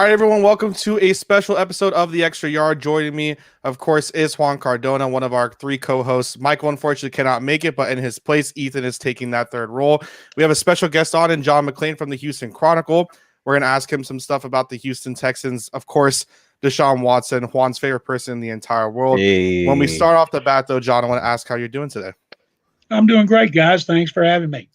All right, everyone, welcome to a special episode of The Extra Yard. Joining me, of course, is Juan Cardona, one of our three co-hosts. Michael, unfortunately, cannot make it, but in his place, Ethan is taking that third role. We have a special guest on in John McClain from the Houston Chronicle. We're going to ask him some stuff about the Houston Texans. Of course, Deshaun Watson, Juan's favorite person in the entire world. Hey. When we start off the bat, though, John, I want to ask how you're doing today. I'm doing great, guys. Thanks for having me.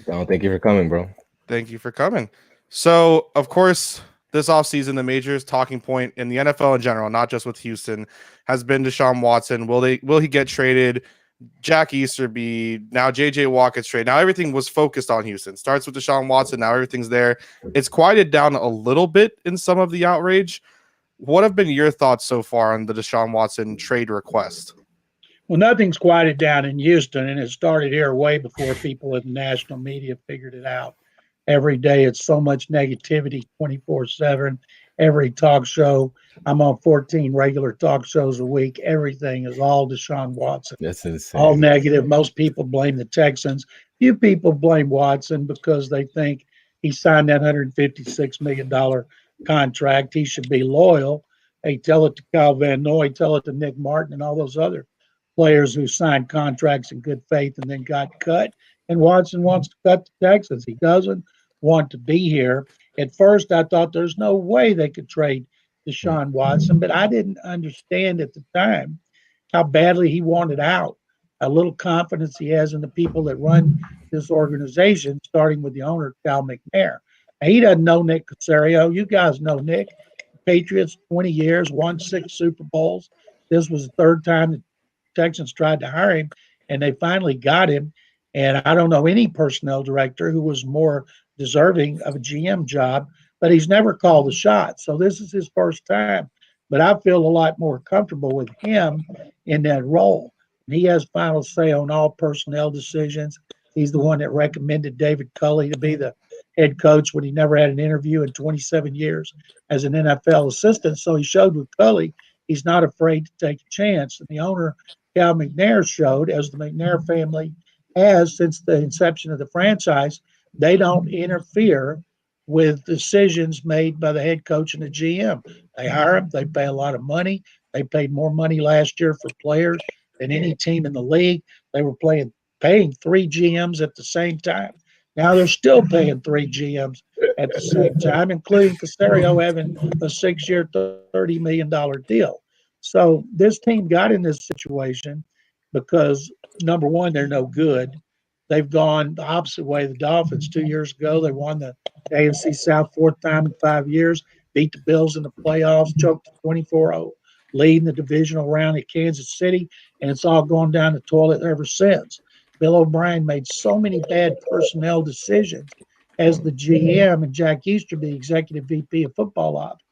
Thank you for coming, bro. Thank you for coming. So, of course, this offseason, the majors talking point in the NFL in general, not just with Houston, has been Deshaun Watson. Will he get traded? Jack Easterby, now JJ Watt gets traded. Now everything was focused on Houston. Starts with Deshaun Watson, now everything's there. It's quieted down a little bit in some of the outrage. What have been your thoughts so far on the Deshaun Watson trade request? Well, nothing's quieted down in Houston, and it started here way before people in the national media figured it out. Every day it's so much negativity 24/7. Every talk show, I'm on 14 regular talk shows a week. Everything is all Deshaun Watson. That's insane. All negative. Most people blame the Texans. Few people blame Watson because they think he signed that $156 million contract. He should be loyal. Hey, tell it to Kyle Van Noy, tell it to Nick Martin and all those other players who signed contracts in good faith and then got cut. And Watson wants to cut the Texans. He doesn't want to be here. At first, I thought there's no way they could trade Deshaun Watson, but I didn't understand at the time how badly he wanted out, how little confidence he has in the people that run this organization, starting with the owner, Cal McNair. Now, he doesn't know Nick Caserio. You guys know Nick. Patriots, 20 years, won 6 Super Bowls. This was the third time the Texans tried to hire him, and they finally got him. And I don't know any personnel director who was more deserving of a GM job, but he's never called the shot. So this is his first time. But I feel a lot more comfortable with him in that role. And he has final say on all personnel decisions. He's the one that recommended David Culley to be the head coach when he never had an interview in 27 years as an NFL assistant. So he showed with Culley he's not afraid to take a chance. And the owner, Cal McNair, showed, as the McNair family has since the inception of the franchise, they don't interfere with decisions made by the head coach and the GM. They hire them. They pay a lot of money. They paid more money last year for players than any team in the league. They were paying 3 GMs at the same time. Now they're still paying 3 GMs at the same time, including Caserio having a 6-year, $30 million deal. So this team got in this situation because, number one, they're no good. They've gone the opposite way. The Dolphins 2 years ago, they won the AFC South 4th time in 5 years, beat the Bills in the playoffs, choked 24-0, leading the divisional round at Kansas City, and it's all gone down the toilet ever since. Bill O'Brien made so many bad personnel decisions as the GM, and Jack Easterby, executive VP of football ops,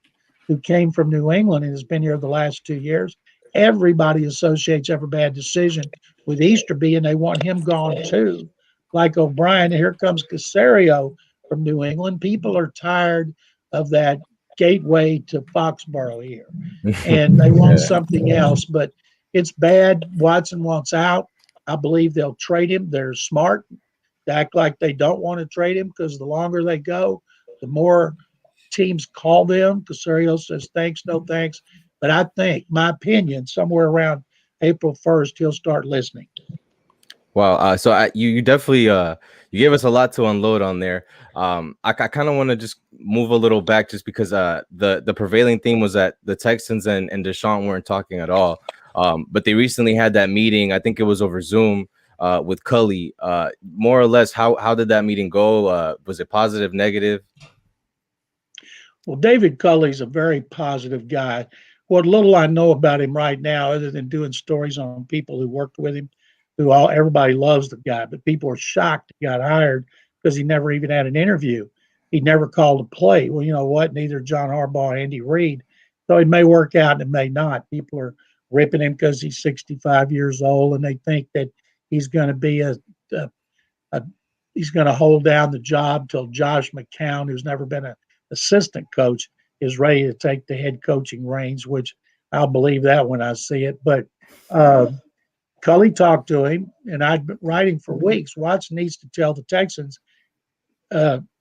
who came from New England and has been here the last 2 years. Everybody associates every bad decision with Easterby, and they want him gone too. Like O'Brien, and here comes Caserio from New England. People are tired of that gateway to Foxborough here, and they want something else. But it's bad. Watson wants out. I believe they'll trade him. They're smart. They act like they don't want to trade him because the longer they go, the more teams call them. Caserio says, thanks, no thanks. But I think, my opinion, somewhere around April 1st, he'll start listening. Wow. You definitely you gave us a lot to unload on there. I kind of want to just move a little back just because the prevailing theme was that the Texans and Deshaun weren't talking at all. But they recently had that meeting. I think it was over Zoom with Culley. More or less, how did that meeting go? Was it positive, negative? Well, David Culley's a very positive guy. What little I know about him right now, other than doing stories on people who worked with him, everybody loves the guy, but people are shocked he got hired because he never even had an interview. He never called a play. Well, you know what? Neither John Harbaugh or Andy Reid. So it may work out and it may not. People are ripping him because he's 65 years old and they think that he's going to be he's going to hold down the job till Josh McCown, who's never been an assistant coach, is ready to take the head coaching reins, which I'll believe that when I see it. But Culley talked to him, and I've been writing for weeks. Watson needs to tell the Texans,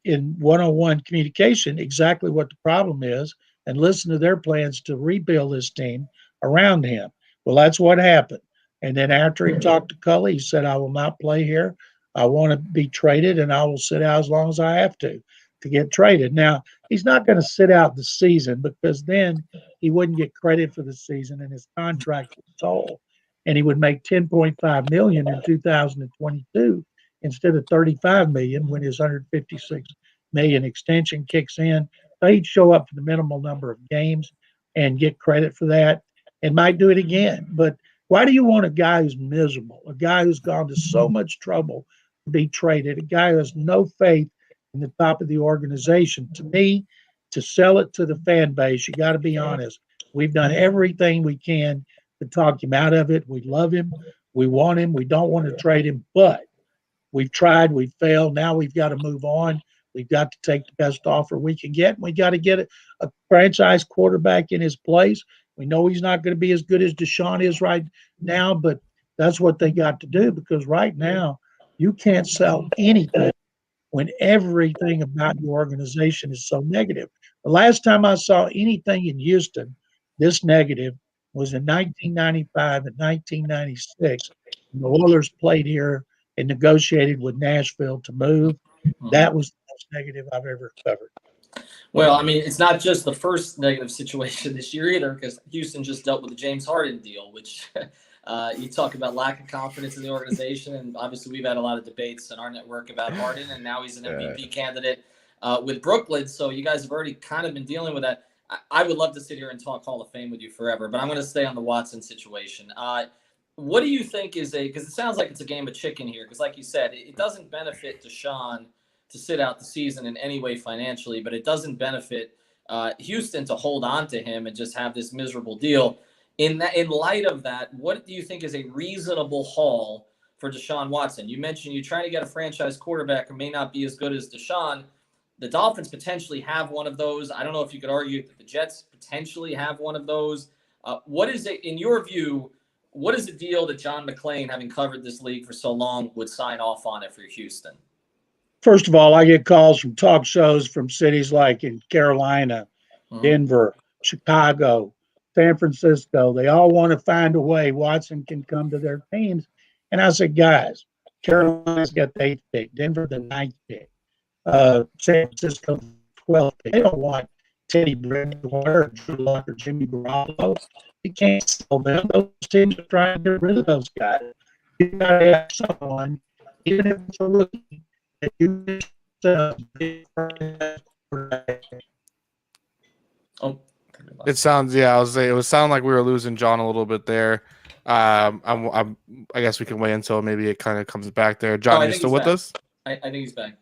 in one-on-one communication exactly what the problem is and listen to their plans to rebuild this team around him. Well, that's what happened. And then after he talked to Cully, he said, I will not play here. I want to be traded, and I will sit out as long as I have to get traded. Now, he's not going to sit out the season because then he wouldn't get credit for the season and his contract was told. And he would make $10.5 million in 2022 instead of $35 million when his $156 million extension kicks in. So he'd show up for the minimal number of games and get credit for that and might do it again. But why do you want a guy who's miserable, a guy who's gone to so much trouble to be traded, a guy who has no faith in the top of the organization? To me, to sell it to the fan base, you got to be honest. We've done everything we can to talk him out of it. We love him. We want him. We don't want to trade him, but we've tried. We've failed. Now we've got to move on. We've got to take the best offer we can get. We got to get a franchise quarterback in his place. We know he's not going to be as good as Deshaun is right now, but that's what they got to do because right now you can't sell anything when everything about your organization is so negative. The last time I saw anything in Houston this negative was in 1995 and 1996. The Oilers played here and negotiated with Nashville to move. That was the most negative I've ever covered. Well, I mean, it's not just the first negative situation this year either, because Houston just dealt with the James Harden deal, which you talk about lack of confidence in the organization. And obviously, we've had a lot of debates on our network about Harden, and now he's an MVP candidate with Brooklyn. So you guys have already kind of been dealing with that. I would love to sit here and talk Hall of Fame with you forever, but I'm going to stay on the Watson situation. What do you think is because it sounds like it's a game of chicken here, because like you said, it doesn't benefit Deshaun to sit out the season in any way financially, but it doesn't benefit Houston to hold on to him and just have this miserable deal. In light of that, what do you think is a reasonable haul for Deshaun Watson? You mentioned you're trying to get a franchise quarterback who may not be as good as Deshaun. The Dolphins potentially have one of those. I don't know if you could argue that the Jets potentially have one of those. What is it, in your view, what is the deal that John McClain, having covered this league for so long, would sign off on it for Houston? First of all, I get calls from talk shows from cities like in Carolina, Denver, Chicago, San Francisco. They all want to find a way Watson can come to their teams. And I said, guys, Carolina's got the 8th pick, Denver the 9th pick, San Francisco 12th pick. They don't want Teddy Bridgewater, Drew Luck, or Jimmy Garoppolo. You can't sell them. Those teams are trying to get rid of those guys. You got to have someone, even if it's a rookie, that you It sounds, I was saying, it was sound like we were losing John a little bit there. I guess we can wait until maybe it kind of comes back there. John, you still with us? I think he's back.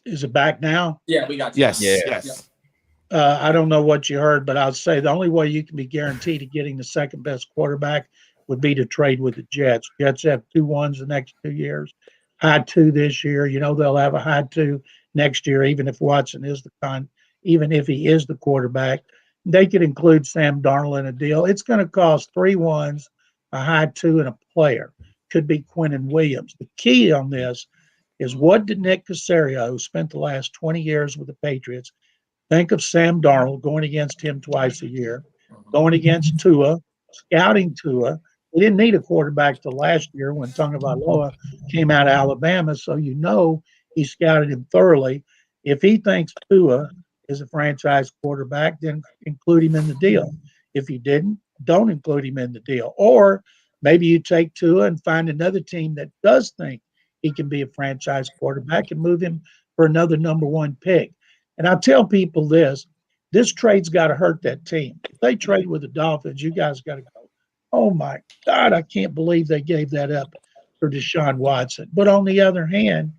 Is it back now? Yeah, we got you. Yes. Yeah. Yes. I don't know what you heard, but I'll say the only way you can be guaranteed of getting the second best quarterback would be to trade with the Jets. Jets have 2-1s the next 2 years, high 2 this year. You know they'll have a high 2 next year, even if Watson is even if he is the quarterback. They could include Sam Darnold in a deal. It's going to cost 3 1s, a high 2, and a player. Could be Quinnen Williams. The key on this is what did Nick Caserio, who spent the last 20 years with the Patriots, think of Sam Darnold going against him twice a year, going against Tua, scouting Tua. We didn't need a quarterback till last year when Tagovailoa came out of Alabama, so you know he scouted him thoroughly. If he thinks Tua is a franchise quarterback, then include him in the deal. If he didn't, don't include him in the deal. Or maybe you take Tua and find another team that does think he can be a franchise quarterback and move him for another number 1 pick. And I tell people this trade's got to hurt that team. If they trade with the Dolphins, you guys got to go, oh my God, I can't believe they gave that up for Deshaun Watson. But on the other hand,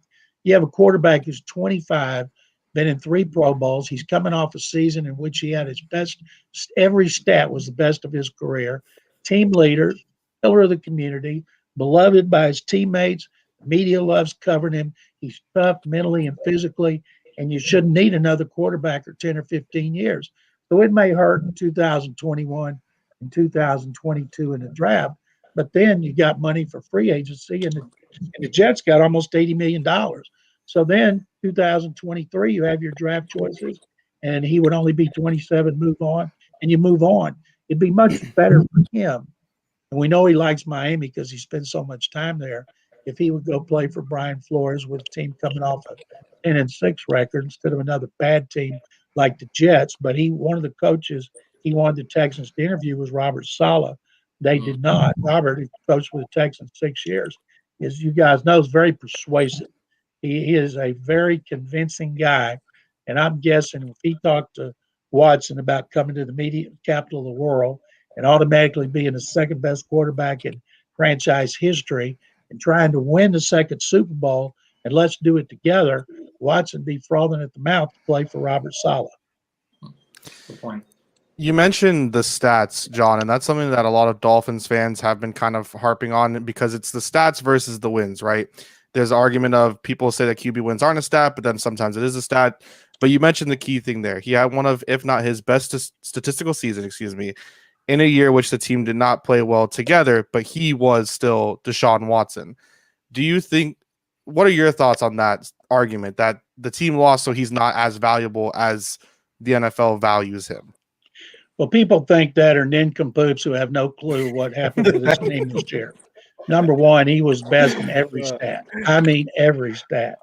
you have a quarterback who's 25, been in 3 Pro Bowls. He's coming off a season in which he had his best, every stat was the best of his career. Team leader, pillar of the community, beloved by his teammates. Media loves covering him. He's tough mentally and physically, and you shouldn't need another quarterback for 10 or 15 years. So it may hurt in 2021 and 2022 in the draft, but then you got money for free agency, and the Jets got almost $80 million. So then 2023, you have your draft choices, and he would only be 27, move on, and you move on. It'd be much better for him. And we know he likes Miami because he spends so much time there. If he would go play for Brian Flores with a team coming off a 10-6 record instead of another bad team like the Jets, but one of the coaches he wanted the Texans to interview was Robert Saleh. They did not. Robert, who coached with the Texans 6 years, as you guys know, is very persuasive. He is a very convincing guy. And I'm guessing if he talked to Watson about coming to the media capital of the world and automatically being the second best quarterback in franchise history and trying to win the second Super Bowl, and let's do it together, Watson be frothing at the mouth to play for Robert Saleh. Good point. You mentioned the stats, John, and that's something that a lot of Dolphins fans have been kind of harping on because it's the stats versus the wins, right? There's an argument of people say that QB wins aren't a stat, but then sometimes it is a stat. But you mentioned the key thing there. He had one of, if not his best statistical season, in a year which the team did not play well together, but he was still Deshaun Watson. Do you think, what are your thoughts on that argument that the team lost so he's not as valuable as the NFL values him? Well, people think that are nincompoops who have no clue what happened to this team this year. Number one, he was best in every stat. I mean, every stat.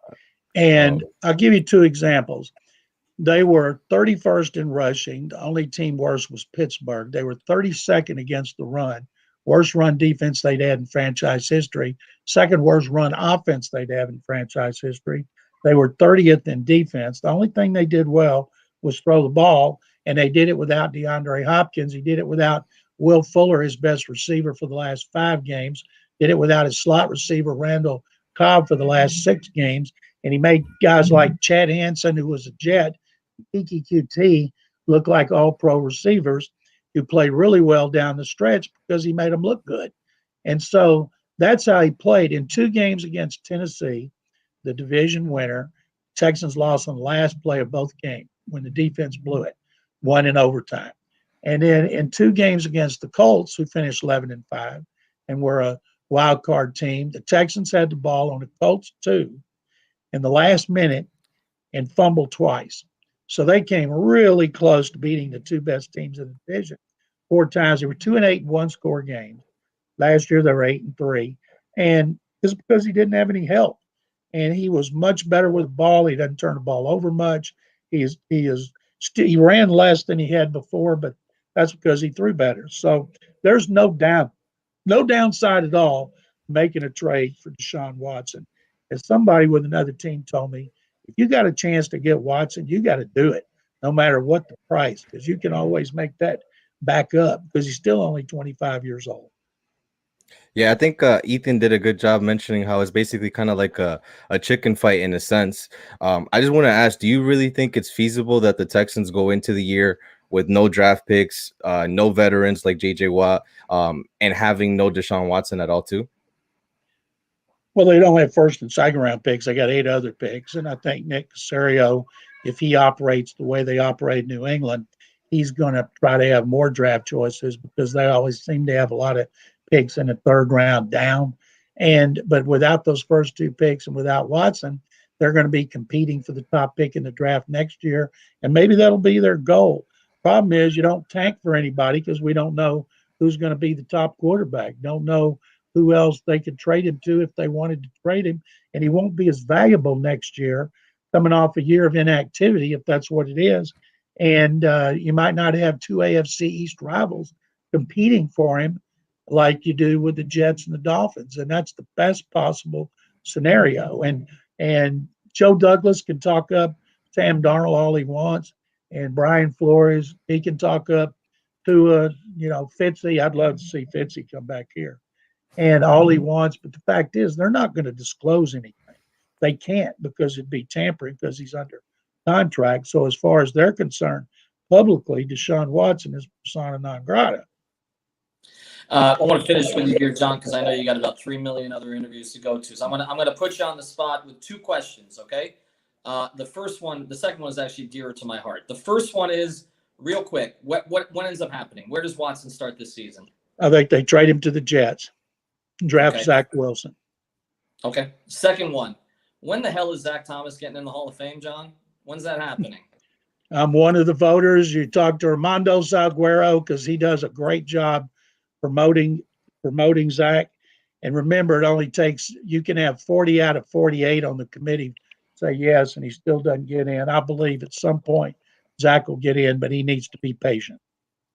And I'll give you two examples. They were 31st in rushing. The only team worse was Pittsburgh. They were 32nd against the run. Worst run defense they'd had in franchise history. Second worst run offense they'd have in franchise history. They were 30th in defense. The only thing they did well was throw the ball, and they did it without DeAndre Hopkins. He did it without Will Fuller, his best receiver for the last 5 games. Did it without his slot receiver, Randall Cobb, for the last 6 games. And he made guys like Chad Hansen, who was a Jet, Kiki QT, look like all-pro receivers who played really well down the stretch because he made them look good. And so that's how he played. In 2 games against Tennessee, the division winner, Texans lost on the last play of both games when the defense blew it, won in overtime. And then in 2 games against the Colts, who finished 11-5 and were a wild card team, the Texans had the ball on the Colts 2 in the last minute and fumbled twice. So they came really close to beating the 2 best teams in the division 4 times. They were 2-8 in 1-score games. Last year they were 8-3, and it's because he didn't have any help. And he was much better with the ball. He doesn't turn the ball over much. He ran less than he had before, but that's because he threw better. So there's no downside at all making a trade for Deshaun Watson. As somebody with another team told me, if you got a chance to get Watson, you got to do it, no matter what the price, because you can always make that back up because he's still only 25 years old. Yeah, I think Ethan did a good job mentioning how it's basically kind of like a chicken fight in a sense. I just want to ask, do you really think it's feasible that the Texans go into the year with no draft picks, no veterans like J.J. Watt, and having no Deshaun Watson at all too? Well, they don't have first and second round picks. They got 8 other picks. And I think Nick Caserio, if he operates the way they operate in New England, he's going to try to have more draft choices because they always seem to have a lot of picks in the 3rd round down. But without those first 2 picks and without Watson, they're going to be competing for the top pick in the draft next year. And maybe that'll be their goal. Problem is you don't tank for anybody because we don't know who's going to be the top quarterback. Don't know who else they could trade him to if they wanted to trade him. And he won't be as valuable next year coming off a year of inactivity, if that's what it is. And you might not have 2 AFC East rivals competing for him like you do with the Jets and the Dolphins. And that's the best possible scenario. And Joe Douglas can talk up Sam Darnold all he wants. And Brian Flores, he can talk up to, Fitzy. I'd love to see Fitzy come back here. And all he wants. But the fact is, they're not going to disclose anything. They can't because it'd be tampering because he's under contract. So as far as they're concerned, publicly, Deshaun Watson is persona non grata. I want to finish with you here, John, because I know you got about 3 million other interviews to go to. So I'm gonna put you on the spot with 2 questions, okay? The second one is actually dearer to my heart. The first one is real quick. What ends up happening? Where does Watson start this season? I think they trade him to the Jets, draft Zach Wilson. Okay. Second one. when the hell is Zach Thomas getting in the Hall of Fame, John? When's that happening? I'm one of the voters. You talk to Armando Salguero because he does a great job promoting Zach. And remember, it only takes, you can have 40 out of 48 on the committee say yes, and he still doesn't get in. I believe at some point Zach will get in, but he needs to be patient.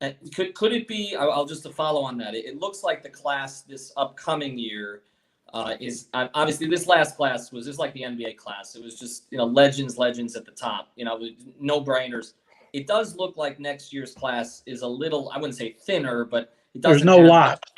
And could it be? I'll just to follow on that. It looks like the class this upcoming year is obviously this last class was just like the NBA class. It was just legends at the top. No brainers. It does look like next year's class is a little, I wouldn't say thinner, but it doesn't. There's no locks.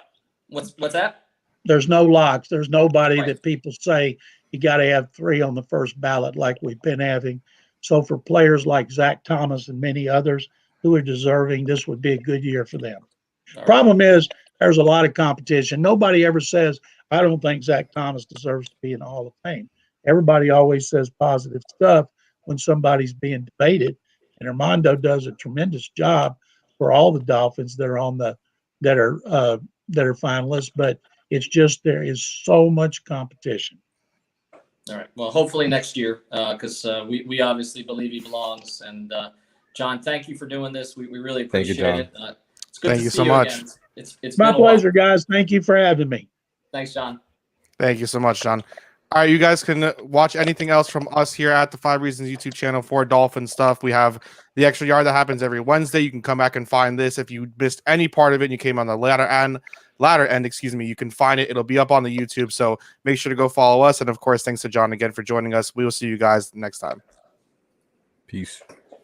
What's that? There's no locks. There's nobody Right. that people say you got to have 3 on the first ballot like we've been having. So for players like Zach Thomas and many others who are deserving, this would be a good year for them. All Problem is, there's a lot of competition. Nobody ever says, I don't think Zach Thomas deserves to be in the Hall of Fame. Everybody always says positive stuff when somebody's being debated. And Armando does a tremendous job for all the Dolphins that are on that are finalists, but it's just there is so much competition. All right. Well, hopefully next year, because we obviously believe he belongs. And John, thank you for doing this. We really appreciate it. It's good Thank to you see so you much. again. It's My been a while. pleasure, guys. Thank you for having me. Thanks, John. Thank you so much, John. All right, you guys can watch anything else from us here at the 5 Reasons YouTube channel for Dolphin stuff. We have the Extra Yard that happens every Wednesday. You can come back and find this. If you missed any part of it and you came on the latter end, you can find it. It'll be up on the YouTube. So make sure to go follow us. And of course, thanks to John again for joining us. We will see you guys next time. Peace.